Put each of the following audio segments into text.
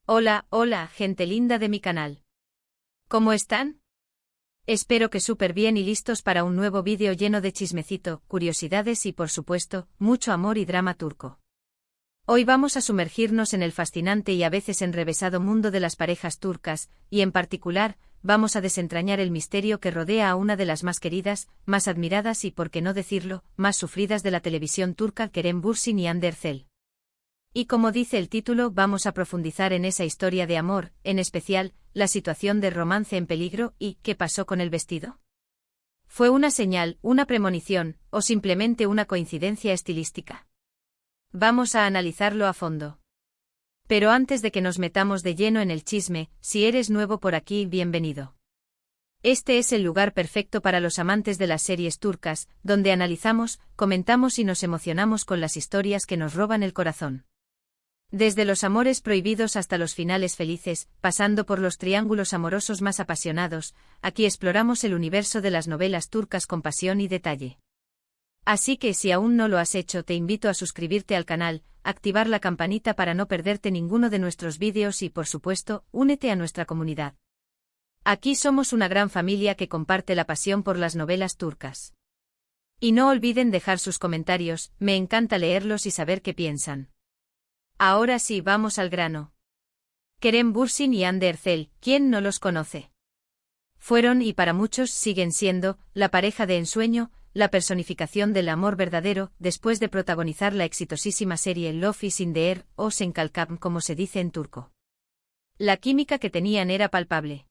Hola, hola, gente linda de mi canal. ¿Cómo están? Espero que súper bien y listos para un nuevo vídeo lleno de chismecito, curiosidades y por supuesto, mucho amor y drama turco. Hoy vamos a sumergirnos en el fascinante y a veces enrevesado mundo de las parejas turcas, y en particular, vamos a desentrañar el misterio que rodea a una de las más queridas, más admiradas y, por qué no decirlo, más sufridas de la televisión turca, Kerem Bürsin y Hande Erçel. Y como dice el título, vamos a profundizar en esa historia de amor, en especial, la situación de romance en peligro y ¿qué pasó con el vestido? ¿Fue una señal, una premonición, o simplemente una coincidencia estilística? Vamos a analizarlo a fondo. Pero antes de que nos metamos de lleno en el chisme, si eres nuevo por aquí, bienvenido. Este es el lugar perfecto para los amantes de las series turcas, donde analizamos, comentamos y nos emocionamos con las historias que nos roban el corazón. Desde los amores prohibidos hasta los finales felices, pasando por los triángulos amorosos más apasionados, aquí exploramos el universo de las novelas turcas con pasión y detalle. Así que si aún no lo has hecho, te invito a suscribirte al canal, activar la campanita para no perderte ninguno de nuestros vídeos y, por supuesto, únete a nuestra comunidad. Aquí somos una gran familia que comparte la pasión por las novelas turcas. Y no olviden dejar sus comentarios, me encanta leerlos y saber qué piensan. Ahora sí, vamos al grano. Kerem Bürsin y Hande Erçel, ¿quién no los conoce? Fueron y para muchos siguen siendo la pareja de ensueño, la personificación del amor verdadero, después de protagonizar la exitosísima serie Love is in the Air, o Sen Kalkam como se dice en turco. La química que tenían era palpable.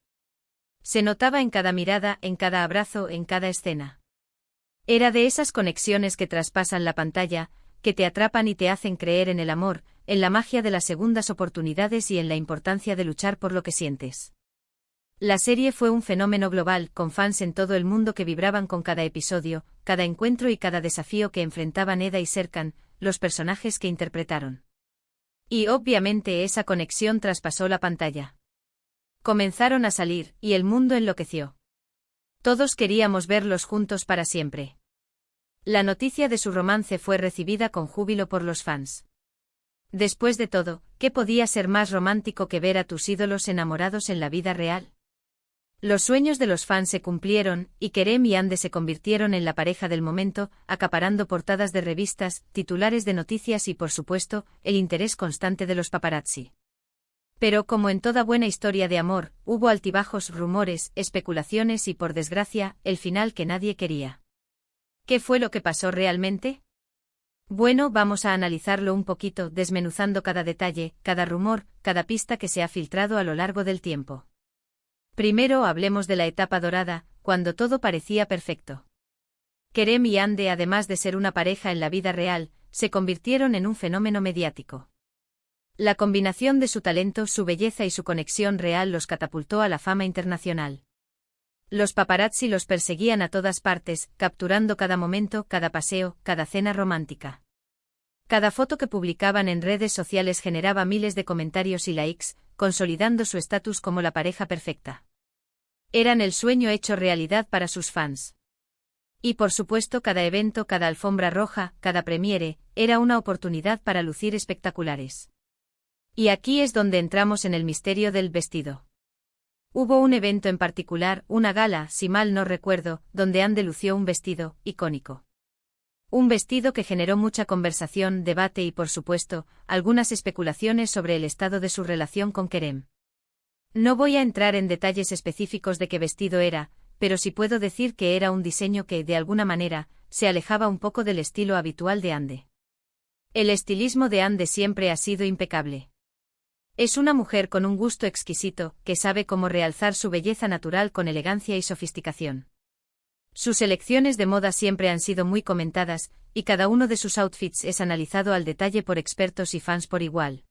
Se notaba en cada mirada, en cada abrazo, en cada escena. Era de esas conexiones que traspasan la pantalla, que te atrapan y te hacen creer en el amor, en la magia de las segundas oportunidades y en la importancia de luchar por lo que sientes. La serie fue un fenómeno global, con fans en todo el mundo que vibraban con cada episodio, cada encuentro y cada desafío que enfrentaban Eda y Serkan, los personajes que interpretaron. Y obviamente esa conexión traspasó la pantalla. Comenzaron a salir, y el mundo enloqueció. Todos queríamos verlos juntos para siempre. La noticia de su romance fue recibida con júbilo por los fans. Después de todo, ¿qué podía ser más romántico que ver a tus ídolos enamorados en la vida real? Los sueños de los fans se cumplieron, y Kerem y Hande se convirtieron en la pareja del momento, acaparando portadas de revistas, titulares de noticias y, por supuesto, el interés constante de los paparazzi. Pero como en toda buena historia de amor, hubo altibajos, rumores, especulaciones y, por desgracia, el final que nadie quería. ¿Qué fue lo que pasó realmente? Bueno, vamos a analizarlo un poquito, desmenuzando cada detalle, cada rumor, cada pista que se ha filtrado a lo largo del tiempo. Primero hablemos de la etapa dorada, cuando todo parecía perfecto. Kerem y Hande, además de ser una pareja en la vida real, se convirtieron en un fenómeno mediático. La combinación de su talento, su belleza y su conexión real los catapultó a la fama internacional. Los paparazzi los perseguían a todas partes, capturando cada momento, cada paseo, cada cena romántica. Cada foto que publicaban en redes sociales generaba miles de comentarios y likes, consolidando su estatus como la pareja perfecta. Eran el sueño hecho realidad para sus fans. Y por supuesto, cada evento, cada alfombra roja, cada premiere, era una oportunidad para lucir espectaculares. Y aquí es donde entramos en el misterio del vestido. Hubo un evento en particular, una gala, si mal no recuerdo, donde Hande lució un vestido icónico. Un vestido que generó mucha conversación, debate y, por supuesto, algunas especulaciones sobre el estado de su relación con Kerem. No voy a entrar en detalles específicos de qué vestido era, pero sí puedo decir que era un diseño que, de alguna manera, se alejaba un poco del estilo habitual de Hande. El estilismo de Hande siempre ha sido impecable. Es una mujer con un gusto exquisito, que sabe cómo realzar su belleza natural con elegancia y sofisticación. Sus elecciones de moda siempre han sido muy comentadas, y cada uno de sus outfits es analizado al detalle por expertos y fans por igual.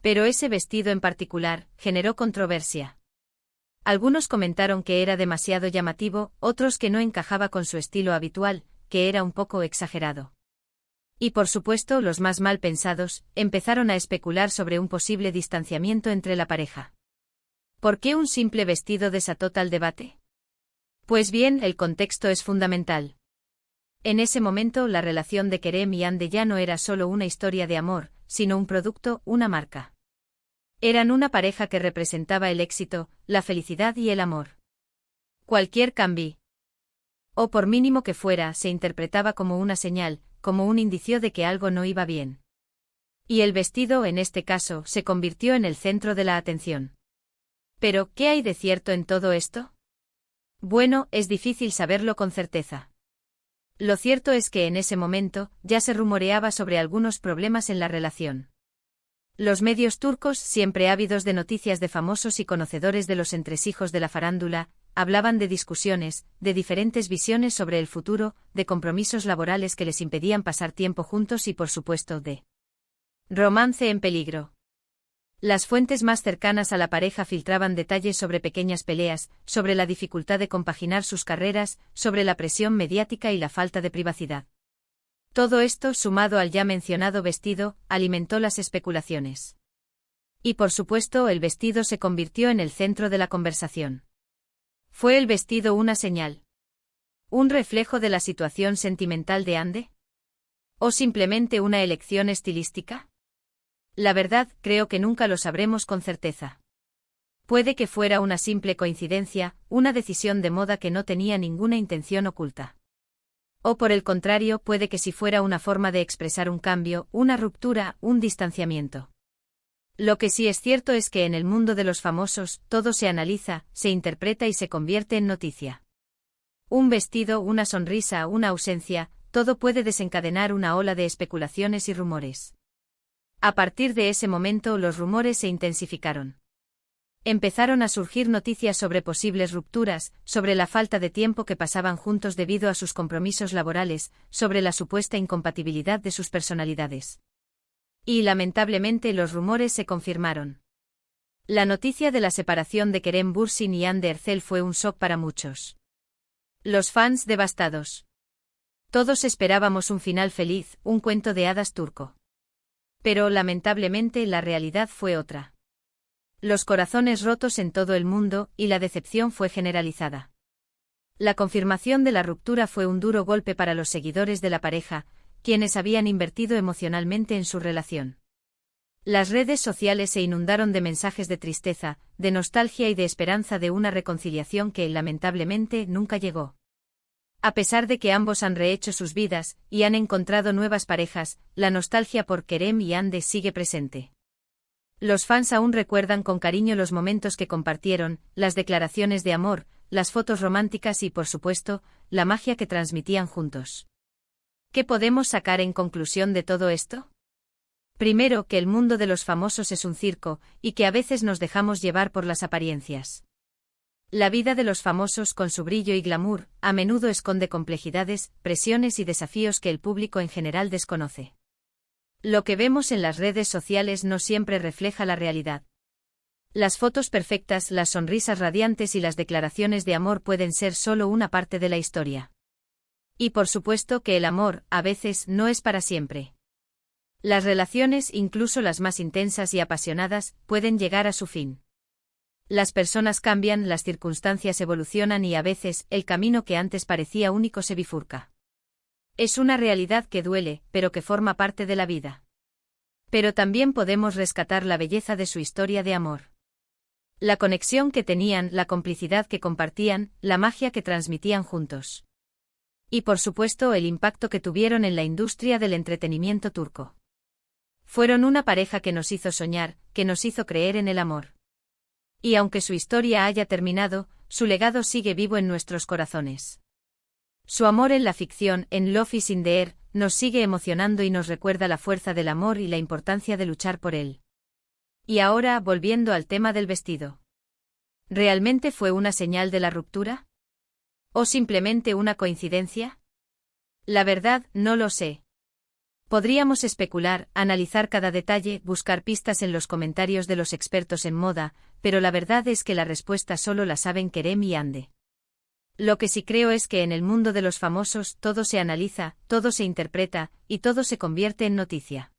Pero ese vestido en particular generó controversia. Algunos comentaron que era demasiado llamativo, otros que no encajaba con su estilo habitual, que era un poco exagerado. Y por supuesto, los más mal pensados empezaron a especular sobre un posible distanciamiento entre la pareja. ¿Por qué un simple vestido desató tal debate? Pues bien, el contexto es fundamental. En ese momento, la relación de Kerem y Hande ya no era solo una historia de amor, sino un producto, una marca. Eran una pareja que representaba el éxito, la felicidad y el amor. Cualquier cambio, o por mínimo que fuera, se interpretaba como una señal, como un indicio de que algo no iba bien. Y el vestido, en este caso, se convirtió en el centro de la atención. Pero, ¿qué hay de cierto en todo esto? Bueno, es difícil saberlo con certeza. Lo cierto es que en ese momento, ya se rumoreaba sobre algunos problemas en la relación. Los medios turcos, siempre ávidos de noticias de famosos y conocedores de los entresijos de la farándula, hablaban de discusiones, de diferentes visiones sobre el futuro, de compromisos laborales que les impedían pasar tiempo juntos y por supuesto de romance en peligro. Las fuentes más cercanas a la pareja filtraban detalles sobre pequeñas peleas, sobre la dificultad de compaginar sus carreras, sobre la presión mediática y la falta de privacidad. Todo esto, sumado al ya mencionado vestido, alimentó las especulaciones. Y por supuesto, el vestido se convirtió en el centro de la conversación. ¿Fue el vestido una señal? ¿Un reflejo de la situación sentimental de Ande? ¿O simplemente una elección estilística? La verdad, creo que nunca lo sabremos con certeza. Puede que fuera una simple coincidencia, una decisión de moda que no tenía ninguna intención oculta. O por el contrario, puede que sí fuera una forma de expresar un cambio, una ruptura, un distanciamiento. Lo que sí es cierto es que en el mundo de los famosos, todo se analiza, se interpreta y se convierte en noticia. Un vestido, una sonrisa, una ausencia, todo puede desencadenar una ola de especulaciones y rumores. A partir de ese momento, los rumores se intensificaron. Empezaron a surgir noticias sobre posibles rupturas, sobre la falta de tiempo que pasaban juntos debido a sus compromisos laborales, sobre la supuesta incompatibilidad de sus personalidades. Y lamentablemente los rumores se confirmaron. La noticia de la separación de Kerem Bürsin y Hande Erçel fue un shock para muchos. Los fans devastados. Todos esperábamos un final feliz, un cuento de hadas turco. Pero lamentablemente la realidad fue otra. Los corazones rotos en todo el mundo, y la decepción fue generalizada. La confirmación de la ruptura fue un duro golpe para los seguidores de la pareja, quienes habían invertido emocionalmente en su relación. Las redes sociales se inundaron de mensajes de tristeza, de nostalgia y de esperanza de una reconciliación que, lamentablemente, nunca llegó. A pesar de que ambos han rehecho sus vidas, y han encontrado nuevas parejas, la nostalgia por Kerem y Hande sigue presente. Los fans aún recuerdan con cariño los momentos que compartieron, las declaraciones de amor, las fotos románticas y, por supuesto, la magia que transmitían juntos. ¿Qué podemos sacar en conclusión de todo esto? Primero, que el mundo de los famosos es un circo, y que a veces nos dejamos llevar por las apariencias. La vida de los famosos, con su brillo y glamour, a menudo esconde complejidades, presiones y desafíos que el público en general desconoce. Lo que vemos en las redes sociales no siempre refleja la realidad. Las fotos perfectas, las sonrisas radiantes y las declaraciones de amor pueden ser solo una parte de la historia. Y por supuesto que el amor, a veces, no es para siempre. Las relaciones, incluso las más intensas y apasionadas, pueden llegar a su fin. Las personas cambian, las circunstancias evolucionan y a veces, el camino que antes parecía único se bifurca. Es una realidad que duele, pero que forma parte de la vida. Pero también podemos rescatar la belleza de su historia de amor. La conexión que tenían, la complicidad que compartían, la magia que transmitían juntos. Y por supuesto el impacto que tuvieron en la industria del entretenimiento turco. Fueron una pareja que nos hizo soñar, que nos hizo creer en el amor. Y aunque su historia haya terminado, su legado sigue vivo en nuestros corazones. Su amor en la ficción, en Love is in the Air, nos sigue emocionando y nos recuerda la fuerza del amor y la importancia de luchar por él. Y ahora, volviendo al tema del vestido. ¿Realmente fue una señal de la ruptura? ¿O simplemente una coincidencia? La verdad, no lo sé. Podríamos especular, analizar cada detalle, buscar pistas en los comentarios de los expertos en moda, pero la verdad es que la respuesta solo la saben Kerem y Hande. Lo que sí creo es que en el mundo de los famosos todo se analiza, todo se interpreta, y todo se convierte en noticia.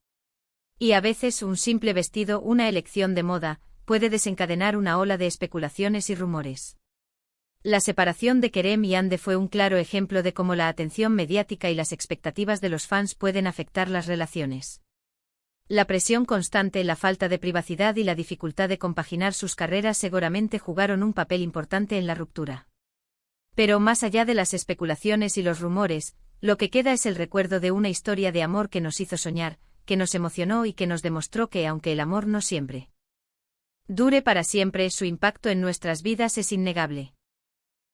Y a veces un simple vestido, una elección de moda, puede desencadenar una ola de especulaciones y rumores. La separación de Kerem y Hande fue un claro ejemplo de cómo la atención mediática y las expectativas de los fans pueden afectar las relaciones. La presión constante, la falta de privacidad y la dificultad de compaginar sus carreras seguramente jugaron un papel importante en la ruptura. Pero más allá de las especulaciones y los rumores, lo que queda es el recuerdo de una historia de amor que nos hizo soñar, que nos emocionó y que nos demostró que aunque el amor no siempre dure para siempre, su impacto en nuestras vidas es innegable.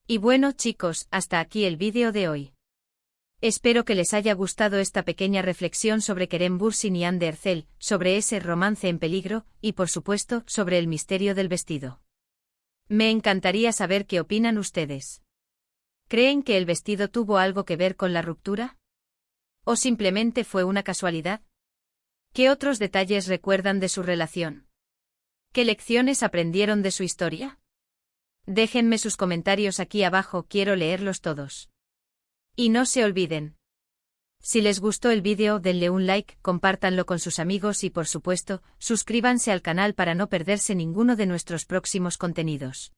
Y bueno, chicos, hasta aquí el vídeo de hoy. Espero que les haya gustado esta pequeña reflexión sobre Kerem Bürsin y Hande Erçel, sobre ese romance en peligro, y por supuesto, sobre el misterio del vestido. Me encantaría saber qué opinan ustedes. ¿Creen que el vestido tuvo algo que ver con la ruptura? ¿O simplemente fue una casualidad? ¿Qué otros detalles recuerdan de su relación? ¿Qué lecciones aprendieron de su historia? Déjenme sus comentarios aquí abajo, quiero leerlos todos. Y no se olviden. Si les gustó el vídeo, denle un like, compártanlo con sus amigos y por supuesto, suscríbanse al canal para no perderse ninguno de nuestros próximos contenidos.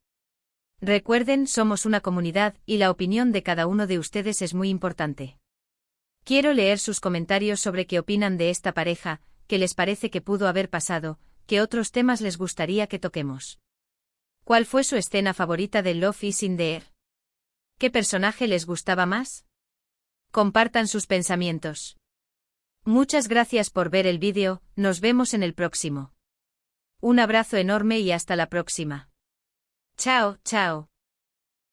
Recuerden, somos una comunidad y la opinión de cada uno de ustedes es muy importante. Quiero leer sus comentarios sobre qué opinan de esta pareja, qué les parece que pudo haber pasado, qué otros temas les gustaría que toquemos. ¿Cuál fue su escena favorita de Love is in the Air? ¿Qué personaje les gustaba más? Compartan sus pensamientos. Muchas gracias por ver el vídeo, nos vemos en el próximo. Un abrazo enorme y hasta la próxima. Chao, chao.